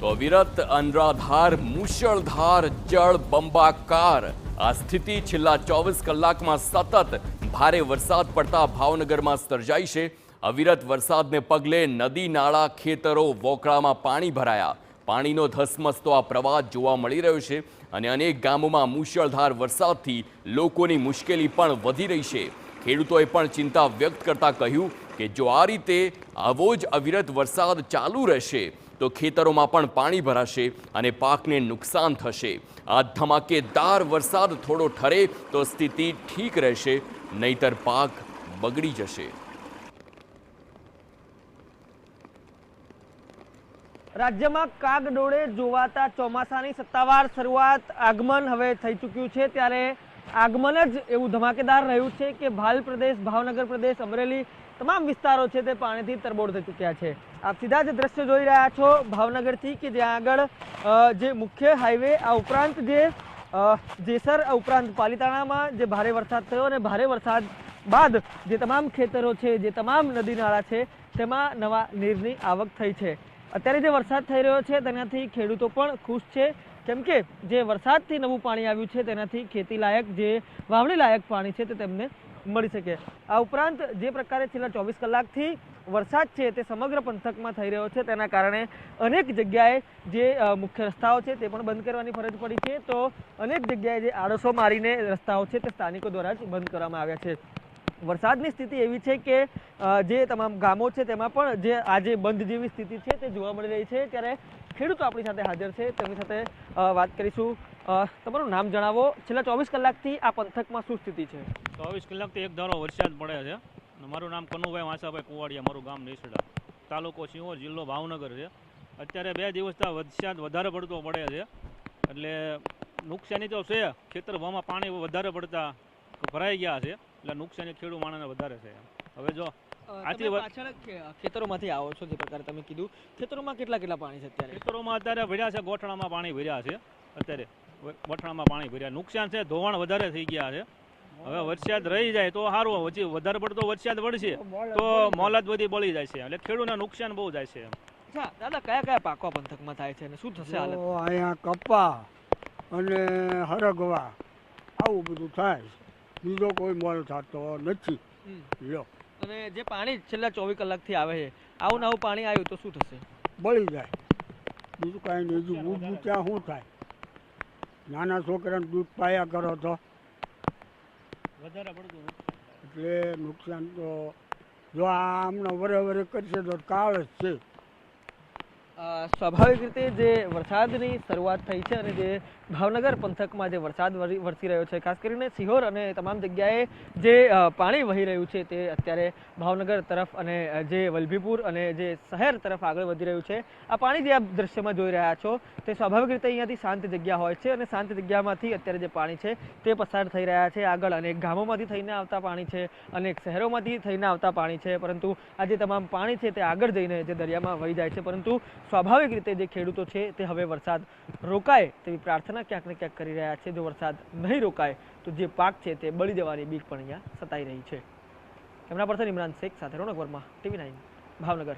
તો અવિરત અનરાધાર મુશળધાર જળ બંબાકાર આ સ્થિતિ છેલ્લા 24 કલાકમાં સતત ભારે વરસાદ પડતા ભાવનગરમાં સર્જાઈ છે। અવિરત વરસાદને પગલે નદી નાળા ખેતરો વોકળામાં પાણી ભરાયા। પાણીનો ધસમસતો આ પ્રવાહ જોવા મળી રહ્યો છે અને અનેક ગામોમાં મુશળધાર વરસાદથી લોકોની મુશ્કેલી પણ વધી રહી છે। ખેડૂતોએ પણ ચિંતા વ્યક્ત કરતા કહ્યું કે જો આ રીતે આવો જ અવિરત વરસાદ ચાલુ રહેશે તો ખેતરોમાં પણ પાણી ભરાશે અને પાકને નુકસાન થશે। આ ધમાકેદાર વરસાદ થોડો ઠરે તો સ્થિતિ ઠીક રહેશે, નહીતર પાક બગડી જશે। રાજ્યમાં કાગડોળે જોવાતા ચોમાસાની સત્તાવાર શરૂઆત આગમન હવે થઈ ચૂક્યું છે, ત્યારે આગમન જ એવું ધમાકેદાર રહ્યું છે કે ભાલ પ્રદેશ, ભાવનગર પ્રદેશ, અમરેલી તમામ વિસ્તારો છે તે પાણીથી તરબોળ થઈ ચૂક્યા છે। આપ સીધા જ દ્રશ્ય જોઈ રહ્યા છો ભાવનગરથી કે જ્યાં આગળ જે મુખ્ય હાઈવે, આ ઉપરાંત જે જેસર ઉપરાંત પાલીતાણામાં જે ભારે વરસાદ થયો અને ભારે વરસાદ બાદ જે તમામ ખેતરો છે, જે તમામ નદી નાળા છે તેમાં નવા નીરની આવક થઈ છે। અત્યારે જે વરસાદ થઈ રહ્યો છે તેનાથી ખેડૂતો પણ ખુશ છે, કેમ કે જે વરસાદથી નવું પાણી આવ્યું છે તેનાથી ખેતી લાયક, જે વાવણી લાયક પાણી છે તે તેમને મળી શકે। આ ઉપરાંત જે પ્રકારે છેલ્લા 24 કલાકથી વરસાદ છે તે સમગ્ર પંથકમાં થઈ રહ્યો છે તેના કારણે અનેક જગ્યાએ જે મુખ્ય રસ્તાઓ છે તે પણ બંધ કરવાની ફરજ પડી છે, તો અનેક જગ્યાએ જે આડસો મારીને રસ્તાઓ છે તે સ્થાનિકો દ્વારા જ બંધ કરવામાં આવ્યા છે। વરસાદની સ્થિતિ એવી છે કે જે તમામ ગામો છે તેમાં પણ જે આજે બંધ જેવી સ્થિતિ છે તે જોવા મળી રહી છે। ત્યારે ખેડૂતો આપણી સાથે હાજર છે, તેમની સાથે વાત કરીશું। તમારું નામ જણાવો, છેલ્લા 24 કલાકથી આ પંથકમાં શું સ્થિતિ છે? 24 કલાકથી એક ધારો વરસાદ પડે છે। મારું નામ કનુભાઈ વાંસાભાઈ કુવાડિયા, મારું ગામ નેસડા, તાલુકો સિંહોર, જિલ્લો ભાવનગર છે। અત્યારે 2 દિવસથી વરસાદ વધારે પડતો પડે છે એટલે નુકસાની તો છે, ખેતરમાં પાણી વધારે પડતા ભરાઈ ગયા છે એટલે નુકસાની ખેડૂત માણસને વધારે છે। હવે જો આથી પાછળ ખેતરોમાંથી આવો છો, જે પ્રકારે તમે કીધું, ખેતરોમાં કેટલા પાણી છે અત્યારે? ખેતરોમાં અત્યારે ભર્યા છે, ગોઠણામાં પાણી ભર્યા છે, અત્યારે ગોઠણામાં પાણી ભર્યા, નુકસાન છે, ધોવાણ વધારે થઈ ગયા છે। હવે વરસાદ રહી જાય તો સારું, હજી વધારે પડતો વરસાદ પડશે તો મોલાદ બધી બળી જાય છે એટલે ખેડૂતને નુકસાન બહુ જાય છે। અચ્છા દાદા, કયા પાકો પંથકમાં થાય છે અને શું થશે હાલત? અહીંયા કપા અને હરગવા આવું બધું થાય, બીજો કોઈ મોલ થતો નથી। લો, અને જે પાણી છેલ્લા 24 કલાકથી આવે છે, આવું નવું પાણી આવ્યું તો શું થશે? બળી જાય, બીજું કાંઈ નહીં। બીજું ઊભું ત્યાં શું થાય? નાના છોકરાને દૂધ પાયા કરો તો વધારે પડતું એટલે નુકસાન તો જો આ હમણાં વરે કરશે તો કાળ જ છે। સ્વાભાવિક રીતે જે વરસાદની શરૂઆત થઈ છે અને જે ભાવનગર પંથકમાં જે વરસાદ વરસી રહ્યો છે, ખાસ કરીને સિહોર અને તમામ જગ્યાએ જે પાણી વહી રહ્યું છે તે અત્યારે ભાવનગર તરફ અને જે વલભીપુર અને જે શહેર તરફ આગળ વધી રહ્યું છે। આ પાણી જે આપ દ્રશ્યમાં જોઈ રહ્યા છો તે સ્વાભાવિક રીતે અહીંયાથી શાંત જગ્યા હોય છે અને શાંત જગ્યામાંથી અત્યારે જે પાણી છે તે પસાર થઈ રહ્યા છે આગળ। અનેક ગામોમાંથી થઈને આવતા પાણી છે, અનેક શહેરોમાંથી થઈને આવતા પાણી છે, પરંતુ આ જે તમામ પાણી છે તે આગળ જઈને જે દરિયામાં વહી જાય છે। પરંતુ સ્વાભાવિક રીતે જે ખેડૂતો છે તે હવે વરસાદ રોકાય તેવી પ્રાર્થના ક્યાંક ને ક્યાંક કરી રહ્યા છે। જો વરસાદ નહીં રોકાય તો જે પાક છે તે બળી જવાની બીક પણ અહીંયા સતાઈ રહી છે। કેમેરા પર્સન ઇમરાન શેખ સાથે રોનક વર્મા, TV9 ભાવનગર।